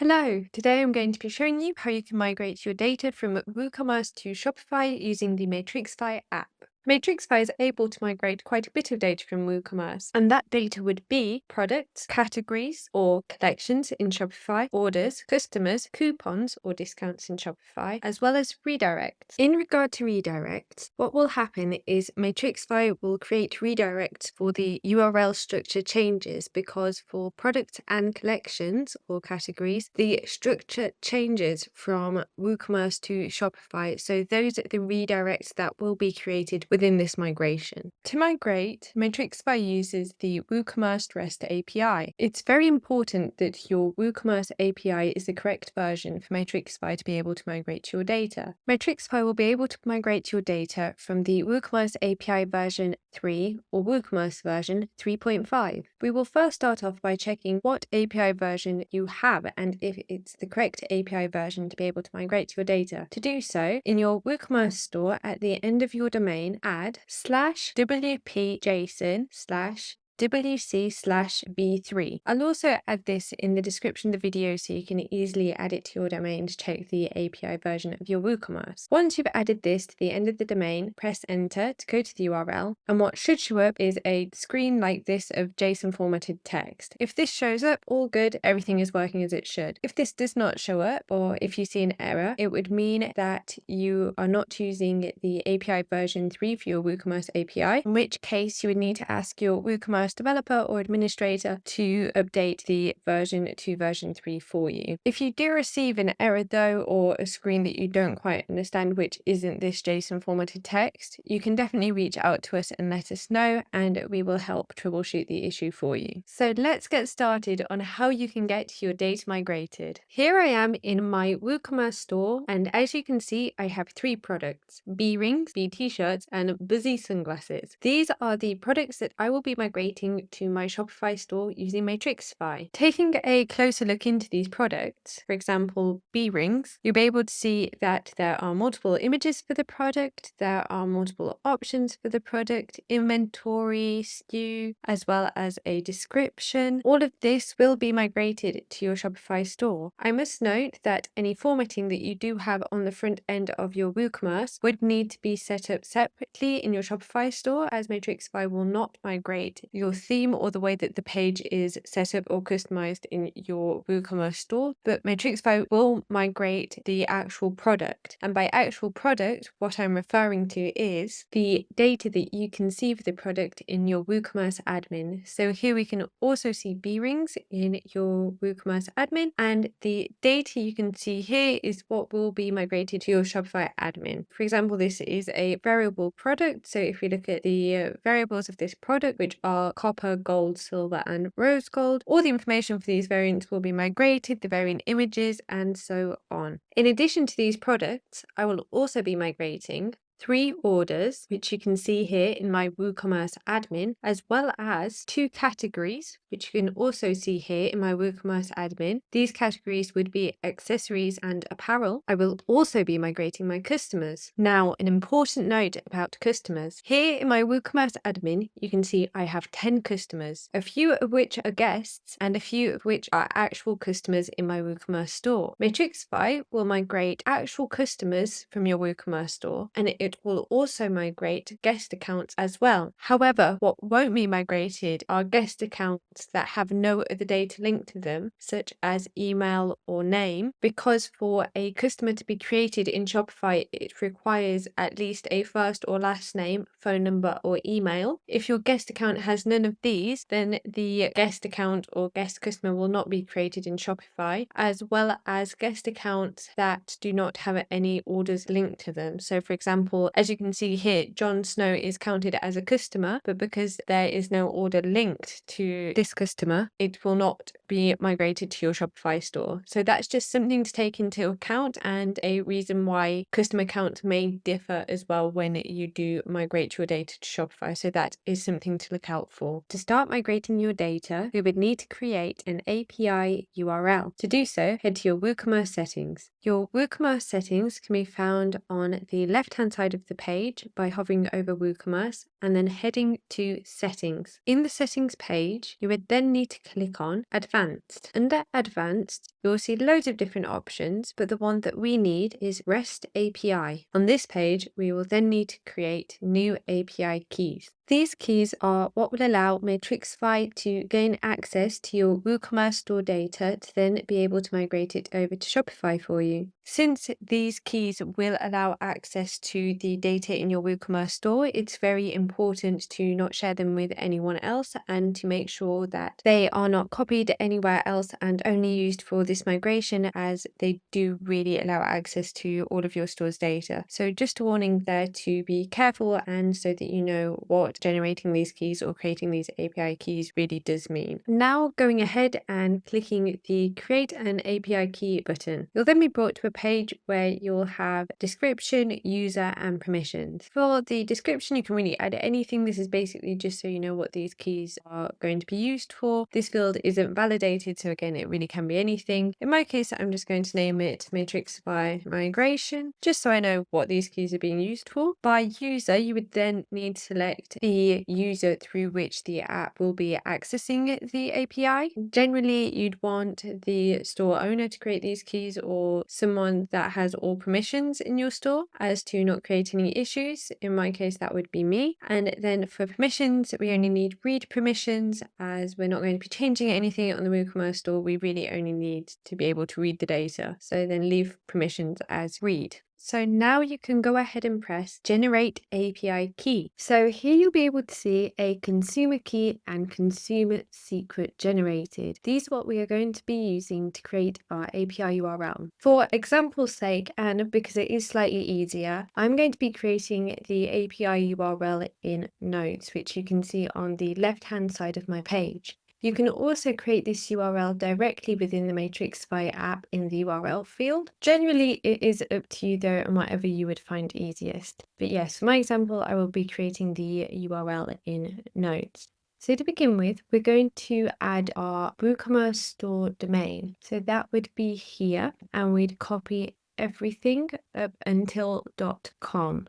Hello, today I'm going to be showing you how you can migrate your data from WooCommerce to Shopify using the Matrixify app. Matrixify is able to migrate quite a bit of data from WooCommerce, and that data would be products, categories or collections in Shopify, orders, customers, coupons or discounts in Shopify, as well as redirects. In regard to redirects, what will happen is Matrixify will create redirects for the URL structure changes because for products and collections or categories, the structure changes from WooCommerce to Shopify. So those are the redirects that will be created within this migration. To migrate, Matrixify uses the WooCommerce REST API. It's very important that your WooCommerce API is the correct version for Matrixify to be able to migrate your data. Matrixify will be able to migrate your data from the WooCommerce API version 3 or WooCommerce version 3.5. We will first start off by checking what API version you have and if it's the correct API version to be able to migrate your data. To do so, in your WooCommerce store at the end of your domain, add /wp-json/wc/v3. I'll also add this in the description of the video so you can easily add it to your domain to check the API version of your WooCommerce. Once you've added this to the end of the domain, press enter to go to the URL, and what should show up is a screen like this of JSON formatted text. If this shows up, all good, everything is working as it should. If this does not show up, or if you see an error, it would mean that you are not using the API version 3 for your WooCommerce API, in which case you would need to ask your WooCommerce developer or administrator to update the version to version 3 for you. If you do receive an error though, or a screen that you don't quite understand which isn't this JSON formatted text, you can definitely reach out to us and let us know, and we will help troubleshoot the issue for you. So let's get started on how you can get your data migrated. Here I am in my WooCommerce store, and as you can see, I have 3 products: B rings, B t-shirts, and Buzzy sunglasses. These are the products that I will be migrating to my Shopify store using Matrixify. Taking a closer look into these products, for example, B rings, you'll be able to see that there are multiple images for the product, there are multiple options for the product, inventory, SKU, as well as a description. All of this will be migrated to your Shopify store. I must note that any formatting that you do have on the front end of your WooCommerce would need to be set up separately in your Shopify store, as Matrixify will not migrate your theme or the way that the page is set up or customized in your WooCommerce store, but Matrixify will migrate the actual product. And by actual product, what I'm referring to is the data that you can see for the product in your WooCommerce admin. So here we can also see B rings in your WooCommerce admin, and the data you can see here is what will be migrated to your Shopify admin. For example, this is a variable product. So if we look at the variables of this product, which are copper, gold, silver, and rose gold, all the information for these variants will be migrated, the variant images, and so on. In addition to these products, I will also be migrating 3 orders, which you can see here in my WooCommerce admin, as well as 2 categories, which you can also see here in my WooCommerce admin. These categories would be accessories and apparel. I will also be migrating my customers. Now, an important note about customers. Here in my WooCommerce admin, you can see I have 10 customers, a few of which are guests and a few of which are actual customers in my WooCommerce store. Matrixify will migrate actual customers from your WooCommerce store, and it will also migrate guest accounts as well. However, what won't be migrated are guest accounts that have no other data linked to them, such as email or name, because for a customer to be created in Shopify, it requires at least a first or last name, phone number, or email. If your guest account has none of these, then the guest account or guest customer will not be created in Shopify, as well as guest accounts that do not have any orders linked to them. So for example, as you can see here, Jon Snow is counted as a customer, but because there is no order linked to this customer, it will not be migrated to your Shopify store. So that's just something to take into account, and a reason why customer count may differ as well when you do migrate your data to Shopify. So that is something to look out for. To start migrating your data, we would need to create an API URL. To do so, head to your WooCommerce settings. Your WooCommerce settings can be found on the left-hand side side of the page by hovering over WooCommerce and then heading to Settings. In the Settings page, you would then need to click on Advanced. Under Advanced, you'll see loads of different options, but the one that we need is REST API. On this page, we will then need to create new API keys. These keys are what will allow Matrixify to gain access to your WooCommerce store data to then be able to migrate it over to Shopify for you. Since these keys will allow access to the data in your WooCommerce store, it's very important to not share them with anyone else and to make sure that they are not copied anywhere else and only used for this migration, as they do really allow access to all of your store's data. So just a warning there to be careful, and so that you know what generating these keys or creating these API keys really does mean. Now going ahead and clicking the Create an API Key button, you'll then be brought to a page where you'll have description, user, and permissions. For the description, you can really add anything. This is basically just so you know what these keys are going to be used for. This field isn't validated, so again, it really can be anything. In my case, I'm just going to name it Matrixify Migration, just so I know what these keys are being used for. By user, you would then need to select the user through which the app will be accessing the API. Generally, you'd want the store owner to create these keys, or someone that has all permissions in your store as to not create any issues. In my case, that would be me. And then for permissions, we only need read permissions, as we're not going to be changing anything on the WooCommerce store. We really only need to be able to read the data. So then leave permissions as read. So now you can go ahead and press Generate API Key. So here you'll be able to see a consumer key and consumer secret generated. These are what we are going to be using to create our API URL. For example's sake, and because it is slightly easier, I'm going to be creating the API URL in Notes, which you can see on the left-hand side of my page. You can also create this URL directly within the Matrixify app in the URL field. Generally, it is up to you though, and whatever you would find easiest. But yes, for my example, I will be creating the URL in Notes. So to begin with, we're going to add our WooCommerce store domain. So that would be here, and we'd copy everything up until .com.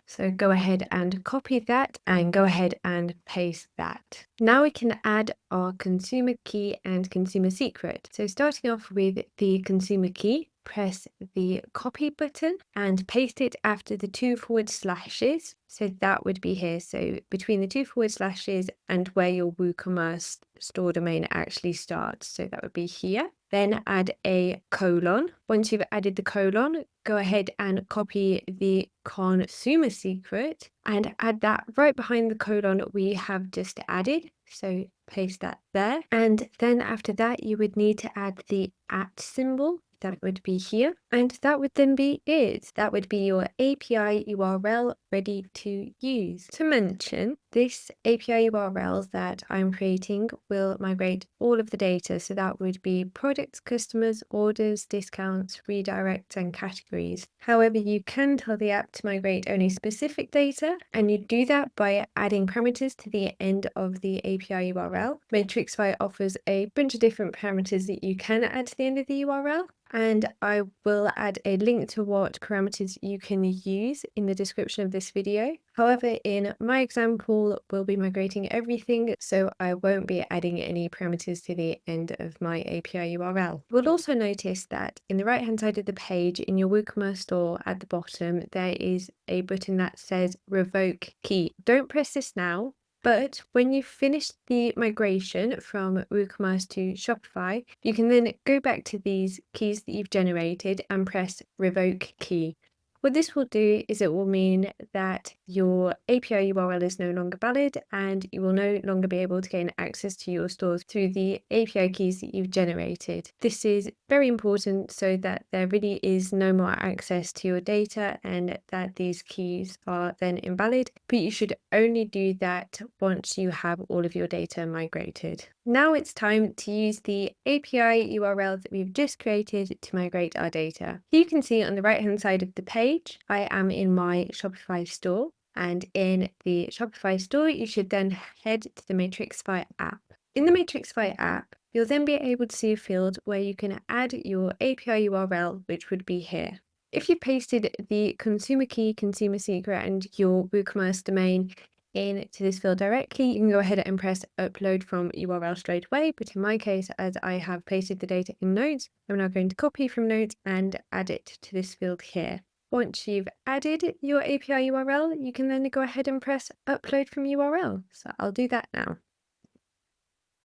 So go ahead and copy that and go ahead and paste that. Now we can add our consumer key and consumer secret. So starting off with the consumer key, press the copy button and paste it after the 2 forward slashes. So that would be here. So between the 2 forward slashes and where your WooCommerce store domain actually starts. So that would be here. Then add a colon. Once you've added the colon, go ahead and copy the consumer secret and add that right behind the colon we have just added. So paste that there. And then after that, you would need to add the @ symbol. That would be here. And that would then be it. That would be your API URL ready to use. To mention, this API URL that I'm creating will migrate all of the data. So that would be products, customers, orders, discounts, redirects, and categories. However, you can tell the app to migrate only specific data, and you do that by adding parameters to the end of the API URL. Matrixify offers a bunch of different parameters that you can add to the end of the URL. And I will add a link to what parameters you can use in the description of this video. However, in my example, we'll be migrating everything, so I won't be adding any parameters to the end of my API URL. We'll also notice that in the right-hand side of the page, in your WooCommerce store at the bottom, there is a button that says Revoke Key. Don't press this now. But when you've finished the migration from WooCommerce to Shopify, you can then go back to these keys that you've generated and press Revoke Key. What this will do is it will mean that your API URL is no longer valid, and you will no longer be able to gain access to your stores through the API keys that you've generated. This is very important so that there really is no more access to your data and that these keys are then invalid, but you should only do that once you have all of your data migrated. Now it's time to use the API URL that we've just created to migrate our data. You can see on the right hand side of the page, I am in my Shopify store, and in the Shopify store, you should then head to the Matrixify app. In the Matrixify app, you'll then be able to see a field where you can add your API URL, which would be here. If you pasted the consumer key, consumer secret, and your WooCommerce domain into this field directly, you can go ahead and press upload from URL straight away. But in my case, as I have pasted the data in Notes, I'm now going to copy from Notes and add it to this field here. Once you've added your API URL, you can then go ahead and press upload from URL. So I'll do that now.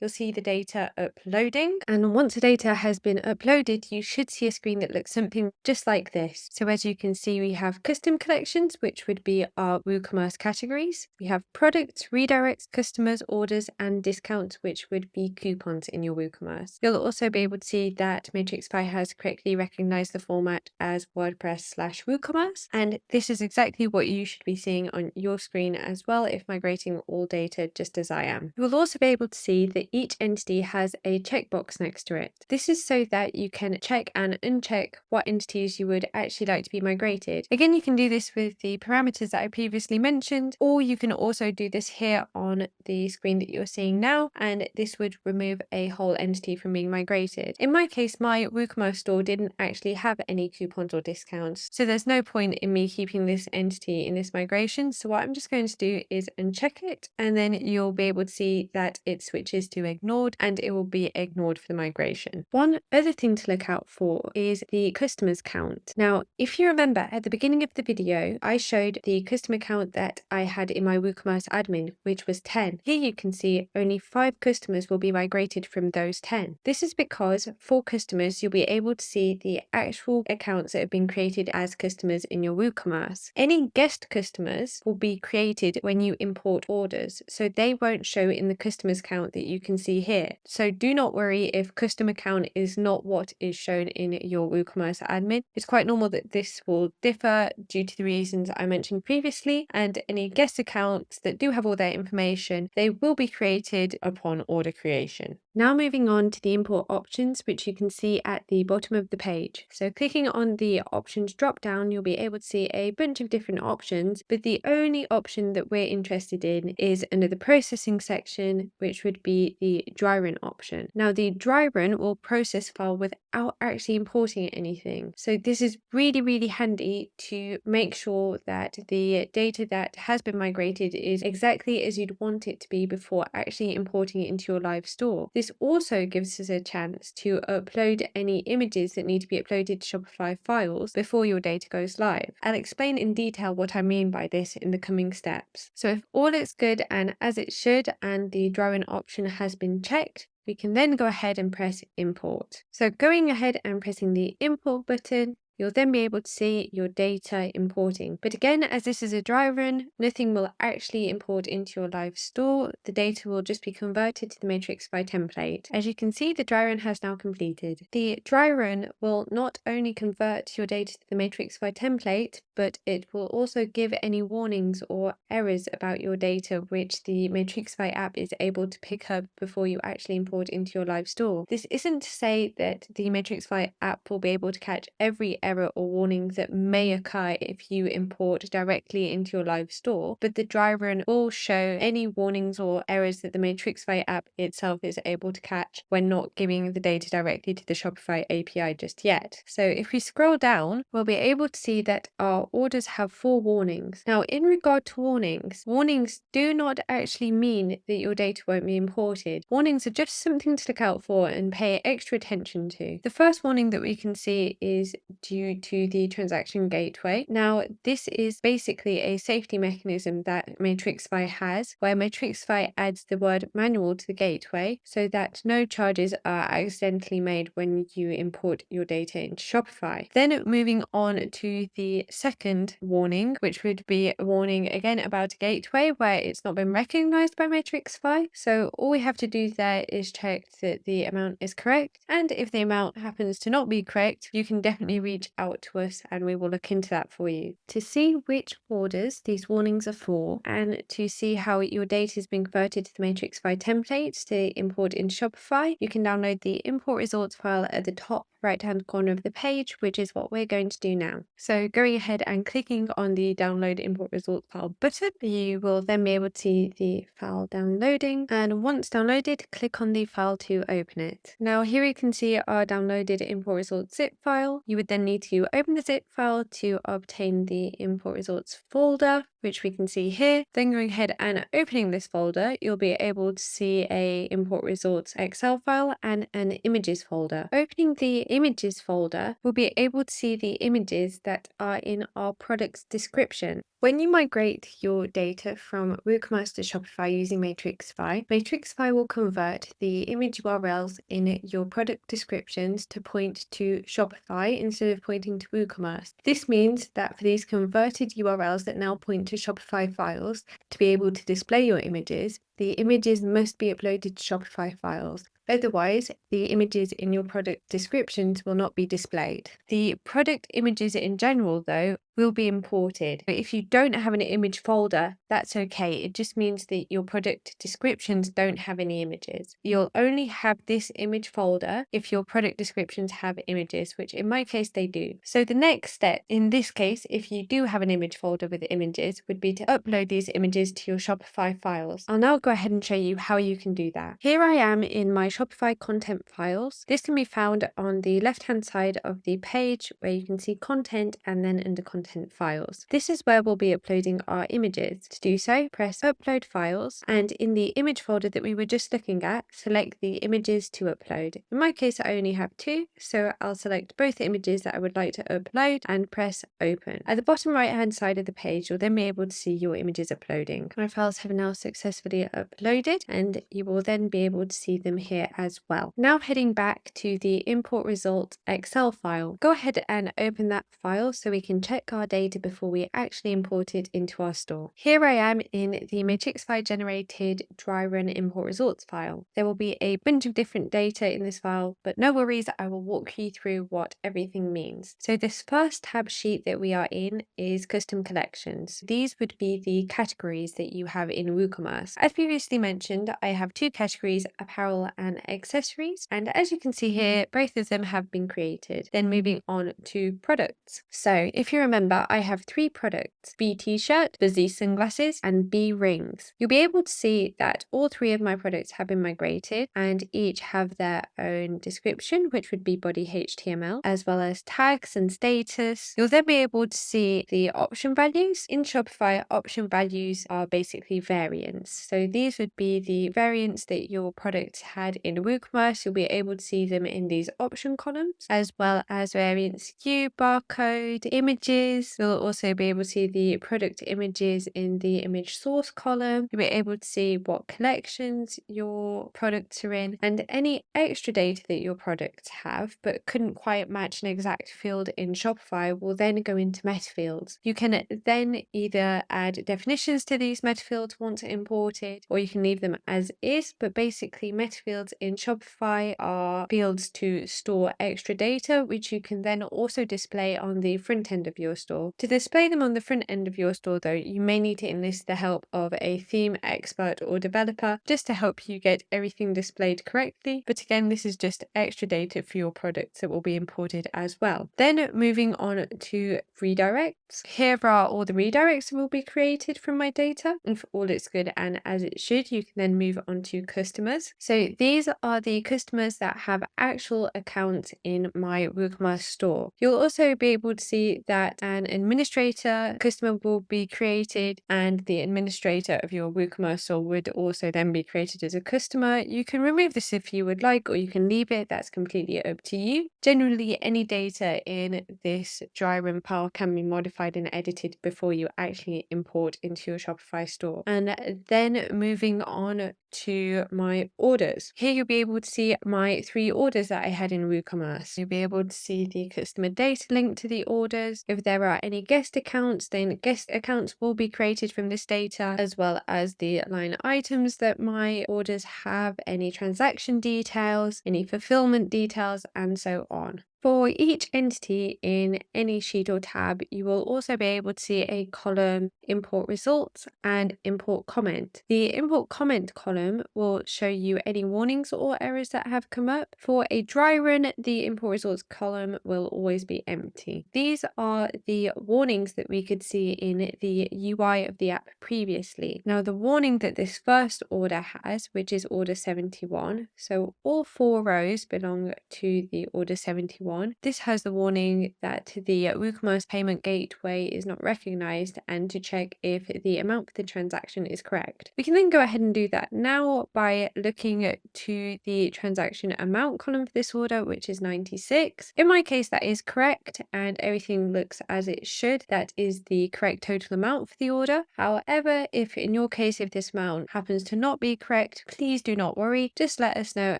You'll see the data uploading, and once the data has been uploaded, you should see a screen that looks something just like this. So as you can see, we have custom collections, which would be our WooCommerce categories. We have products, redirects, customers, orders, and discounts, which would be coupons in your WooCommerce. You'll also be able to see that Matrixify has correctly recognized the format as WordPress/WooCommerce, and this is exactly what you should be seeing on your screen as well if migrating all data just as I am. You will also be able to see that each entity has a checkbox next to it. This is so that you can check and uncheck what entities you would actually like to be migrated. Again, you can do this with the parameters that I previously mentioned, or you can also do this here on the screen that you're seeing now, and this would remove a whole entity from being migrated. In my case, my WooCommerce store didn't actually have any coupons or discounts, so there's no point in me keeping this entity in this migration. So what I'm just going to do is uncheck it, and then you'll be able to see that it switches to ignored, and it will be ignored for the migration. One other thing to look out for is the customers count. Now, if you remember at the beginning of the video, I showed the customer count that I had in my WooCommerce admin, which was 10. Here you can see only 5 customers will be migrated from those 10. This is because for customers, you'll be able to see the actual accounts that have been created as customers in your WooCommerce. Any guest customers will be created when you import orders, so they won't show in the customers count that you can see here. So do not worry if customer count is not what is shown in your WooCommerce admin. It's quite normal that this will differ due to the reasons I mentioned previously, and any guest accounts that do have all their information, they will be created upon order creation. Now moving on to the import options, which you can see at the bottom of the page. So clicking on the options drop down, you'll be able to see a bunch of different options, but the only option that we're interested in is under the processing section, which would be the dry run option. Now the dry run will process file without actually importing anything. So this is really handy to make sure that the data that has been migrated is exactly as you'd want it to be before actually importing it into your live store. This also gives us a chance to upload any images that need to be uploaded to Shopify files before your data goes live. I'll explain in detail what I mean by this in the coming steps. So if all is good and as it should, and the dry run option has been checked, we can then go ahead and press import. So going ahead and pressing the import button, you'll then be able to see your data importing. But again, as this is a dry run, nothing will actually import into your live store. The data will just be converted to the Matrixify template. As you can see, the dry run has now completed. The dry run will not only convert your data to the Matrixify template, but it will also give any warnings or errors about your data which the Matrixify app is able to pick up before you actually import into your live store. This isn't to say that the Matrixify app will be able to catch every error or warning that may occur if you import directly into your live store, but the dry run will show any warnings or errors that the Matrixify app itself is able to catch when not giving the data directly to the Shopify API just yet. So if we scroll down, we'll be able to see that our orders have 4 warnings. Now, in regard to warnings, warnings do not actually mean that your data won't be imported. Warnings are just something to look out for and pay extra attention to. The first warning that we can see is due to the transaction gateway. Now, this is basically a safety mechanism that Matrixify has, where Matrixify adds the word manual to the gateway so that no charges are accidentally made when you import your data into Shopify. Then moving on to the second warning, which would be a warning again about a gateway where it's not been recognized by Matrixify. So all we have to do there is check that the amount is correct, and if the amount happens to not be correct, you can definitely reach out to us and we will look into that for you. To see which orders these warnings are for, and to see how your data is being converted to the Matrixify template to import into Shopify, you can download the import results file at the top right hand corner of the page, which is what we're going to do now. So going ahead and clicking on the download import results file button, you will then be able to see the file downloading, and once downloaded, click on the file to open it. Now here you can see our downloaded import results zip file. You would then need to open the zip file to obtain the import results folder, which we can see here. Then going ahead and opening this folder, you'll be able to see a import results Excel file and an images folder. Opening the images folder, we'll be able to see the images that are in our product's description. When you migrate your data from WooCommerce to Shopify using Matrixify, Matrixify will convert the image URLs in your product descriptions to point to Shopify instead of pointing to WooCommerce. This means that for these converted URLs that now point to Shopify files, to be able to display your images, the images must be uploaded to Shopify files. Otherwise, the images in your product descriptions will not be displayed. The product images in general, though, will be imported. But if you don't have an image folder, that's okay. It just means that your product descriptions don't have any images. You'll only have this image folder if your product descriptions have images, which in my case they do. So the next step, in this case, if you do have an image folder with images, would be to upload these images to your Shopify files. I'll now go ahead and show you how you can do that. Here I am in my Shopify content files. This can be found on the left-hand side of the page where you can see content and then under content files. This is where we'll be uploading our images. To do so, press upload files, and in the image folder that we were just looking at, select the images to upload. In my case, I only have two, so I'll select both images that I would like to upload and press open. At the bottom right hand side of the page, you'll then be able to see your images uploading. My files have now successfully uploaded, and you will then be able to see them here as well. Now heading back to the import results Excel file, go ahead and open that file so we can check our data before we actually import it into our store. Here I am in the Matrixify generated dry run import results file. There will be a bunch of different data in this file, but no worries, I will walk you through what everything means. So this first tab sheet that we are in is custom collections. These would be the categories that you have in WooCommerce. As previously mentioned, I have two categories, apparel and accessories, and as you can see here, both of them have been created. Then moving on to products. So if you remember, I have three products: B t-shirt, the Z sunglasses, and B rings. You'll be able to see that all three of my products have been migrated and each have their own description, which would be body HTML, as well as tags and status. You'll then be able to see the option values. In Shopify, option values are basically variants. So these would be the variants that your product had in WooCommerce. You'll be able to see them in these option columns, as well as variant SKU, barcode, images. You'll also be able to see the product images in the image source column. You'll be able to see what collections your products are in, and any extra data that your products have but couldn't quite match an exact field in Shopify will then go into meta fields. You can then either add definitions to these meta fields once imported, or you can leave them as is, but basically meta fields in Shopify are fields to store extra data, which you can then also display on the front end of your store. To display them on the front end of your store though, you may need to enlist the help of a theme expert or developer just to help you get everything displayed correctly. But again, this is just extra data for your products that will be imported as well. Then moving on to redirects. Here are all the redirects that will be created from my data. If all looks good and as it should, you can then move on to customers. So these are the customers that have actual accounts in my WooCommerce store. You'll also be able to see that an administrator customer will be created, and the administrator of your WooCommerce store would also then be created as a customer. You can remove this if you would like, or you can leave it. That's completely up to you. Generally, any data in this dry run file can be modified and edited before you actually import into your Shopify store. And then moving on to my orders. Here you'll be able to see my three orders that I had in WooCommerce. You'll be able to see the customer data linked to the orders. If there are any guest accounts, then guest accounts will be created from this data, as well as the line items that my orders have, any transaction details, any fulfillment details, and so on. For each entity in any sheet or tab, you will also be able to see a column import results and import comment. The import comment column will show you any warnings or errors that have come up. For a dry run, the import results column will always be empty. These are the warnings that we could see in the UI of the app previously. Now, the warning that this first order has, which is order 71, so all 4 rows belong to the order 71. This has the warning that the WooCommerce payment gateway is not recognized and to check if the amount for the transaction is correct. We can then go ahead and do that now by looking to the transaction amount column for this order, which is 96. In my case, that is correct and everything looks as it should. That is the correct total amount for the order. However, if in your case, if this amount happens to not be correct, please do not worry. Just let us know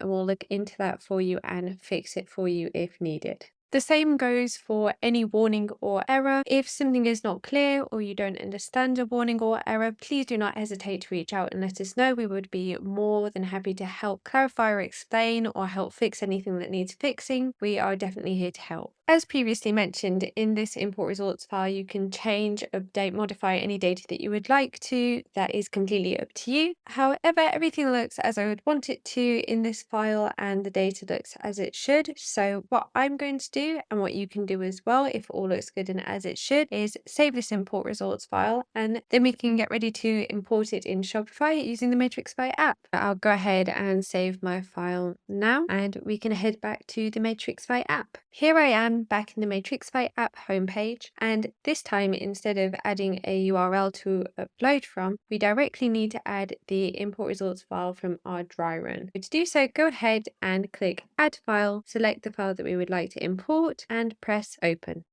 and we'll look into that for you and fix it for you if needed. The same goes for any warning or error. If something is not clear or you don't understand a warning or error, please do not hesitate to reach out and let us know. We would be more than happy to help clarify or explain or help fix anything that needs fixing. We are definitely here to help. As previously mentioned, in this import results file, you can change, update, modify any data that you would like to. That is completely up to you. However, everything looks as I would want it to in this file and the data looks as it should. So what I'm going to do and what you can do as well, if all looks good and as it should, is save this import results file and then we can get ready to import it in Shopify using the Matrixify app. I'll go ahead and save my file now and we can head back to the Matrixify app. Here I am back in the Matrixify app homepage, and this time instead of adding a URL to upload from, we directly need to add the import results file from our dry run. To do so, go ahead and click add file, select the file that we would like to import and press open.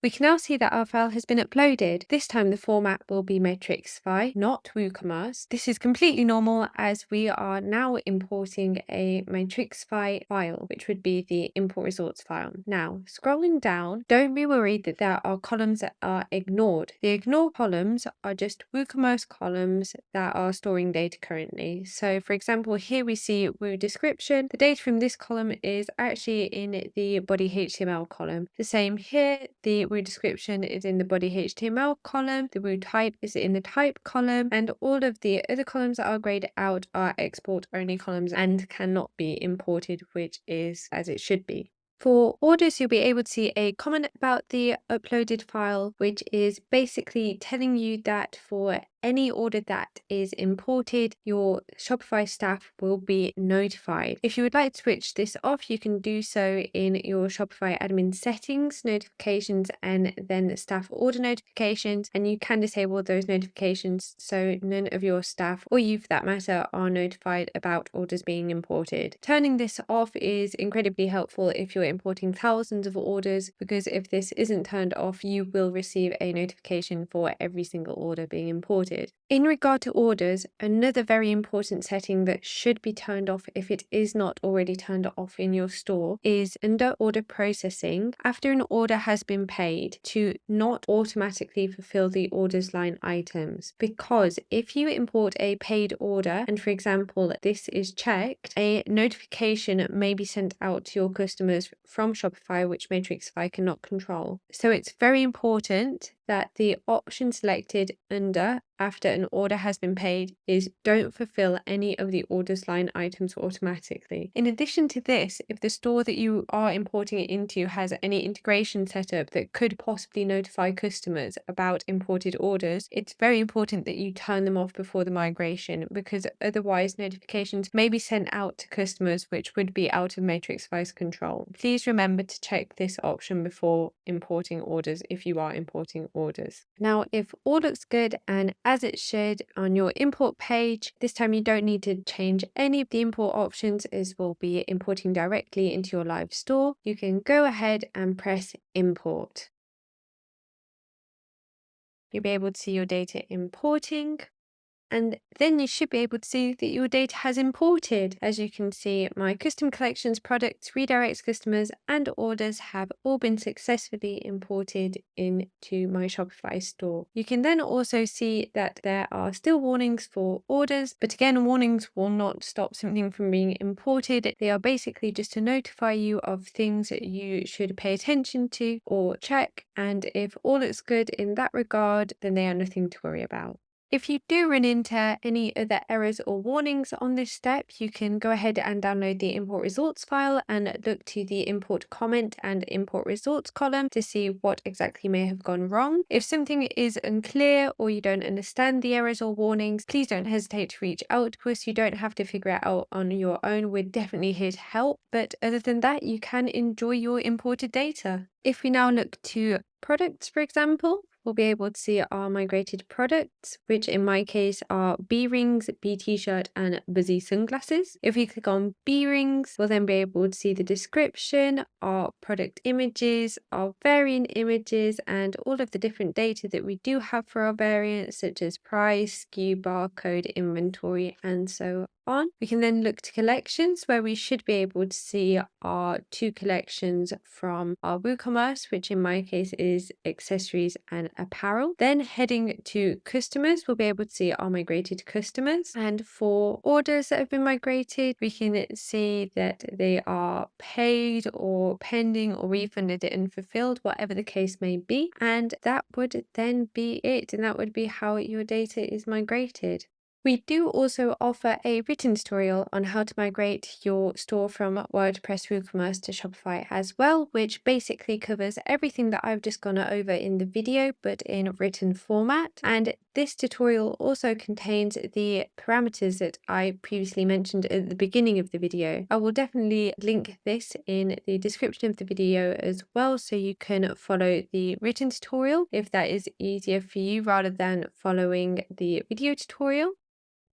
We can now see that our file has been uploaded. This time the format will be Matrixify, not WooCommerce. This is completely normal as we are now importing a Matrixify file, which would be the import results file. Now, scrolling down, don't be worried that there are columns that are ignored. The ignored columns are just WooCommerce columns that are storing data currently. So for example, here we see Woo description. The data from this column is actually in the body HTML column. The same here, the Woo description is in the body HTML column, the Woo type is in the type column, and all of the other columns that are grayed out are export only columns and cannot be imported, which is as it should be. For orders, you'll be able to see a comment about the uploaded file, which is basically telling you that for any order that is imported, your Shopify staff will be notified. If you would like to switch this off, you can do so in your Shopify admin settings, notifications, and then staff order notifications. And you can disable those notifications so none of your staff, or you for that matter, are notified about orders being imported. Turning this off is incredibly helpful if you're importing thousands of orders, because if this isn't turned off, you will receive a notification for every single order being imported. In regard to orders, another very important setting that should be turned off if it is not already turned off in your store is under order processing, after an order has been paid, to not automatically fulfill the orders line items. Because if you import a paid order and for example this is checked, a notification may be sent out to your customers from Shopify, which Matrixify cannot control. So it's very important that the option selected under after an order has been paid is don't fulfill any of the orders line items automatically. In addition to this, if the store that you are importing it into has any integration set up that could possibly notify customers about imported orders, it's very important that you turn them off before the migration, because otherwise notifications may be sent out to customers which would be out of Matrixify's control. Please remember to check this option before importing orders if you are importing orders. Now, if all looks good and as it should on your import page, this time you don't need to change any of the import options as we'll be importing directly into your live store. You can go ahead and press import. You'll be able to see your data importing. and then you should be able to see that your data has imported. As you can see, my custom collections, products, redirects, customers, and orders have all been successfully imported into my Shopify store. You can then also see that there are still warnings for orders, but again, warnings will not stop something from being imported. They are basically just to notify you of things that you should pay attention to or check, and if all looks good in that regard, then they are nothing to worry about. If you do run into any other errors or warnings on this step, you can go ahead and download the import results file and look to the import comment and import results column to see what exactly may have gone wrong. If something is unclear or you don't understand the errors or warnings, please don't hesitate to reach out to us. You don't have to figure it out on your own. We're definitely here to help. But other than that, you can enjoy your imported data. If we now look to products, for example, we'll be able to see our migrated products, which in my case are B rings, B t-shirt, and Buzzy sunglasses. If we click on B rings, we'll then be able to see the description, our product images, our variant images, and all of the different data that we do have for our variants, such as price, SKU, barcode, inventory, and so on. We can then look to collections, where we should be able to see our 2 collections from our WooCommerce, which in my case is accessories and apparel. Then heading to customers, we'll be able to see our migrated customers, and for orders that have been migrated, we can see that they are paid or pending or refunded and unfulfilled, whatever the case may be, and that would then be it, and that would be how your data is migrated. We do also offer a written tutorial on how to migrate your store from WordPress WooCommerce to Shopify as well, which basically covers everything that I've just gone over in the video, but in written format. And this tutorial also contains the parameters that I previously mentioned at the beginning of the video. I will definitely link this in the description of the video as well, so you can follow the written tutorial if that is easier for you rather than following the video tutorial.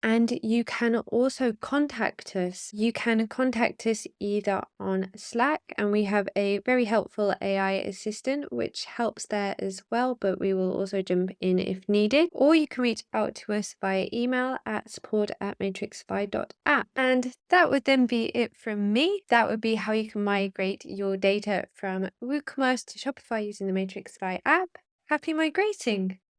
And you can also contact us. You can contact us either on Slack, and we have a very helpful AI assistant which helps there as well, but we will also jump in if needed. Or you can reach out to us via email at support@matrixify.app. And that would then be it from me. That would be how you can migrate your data from WooCommerce to Shopify using the Matrixify app. Happy migrating!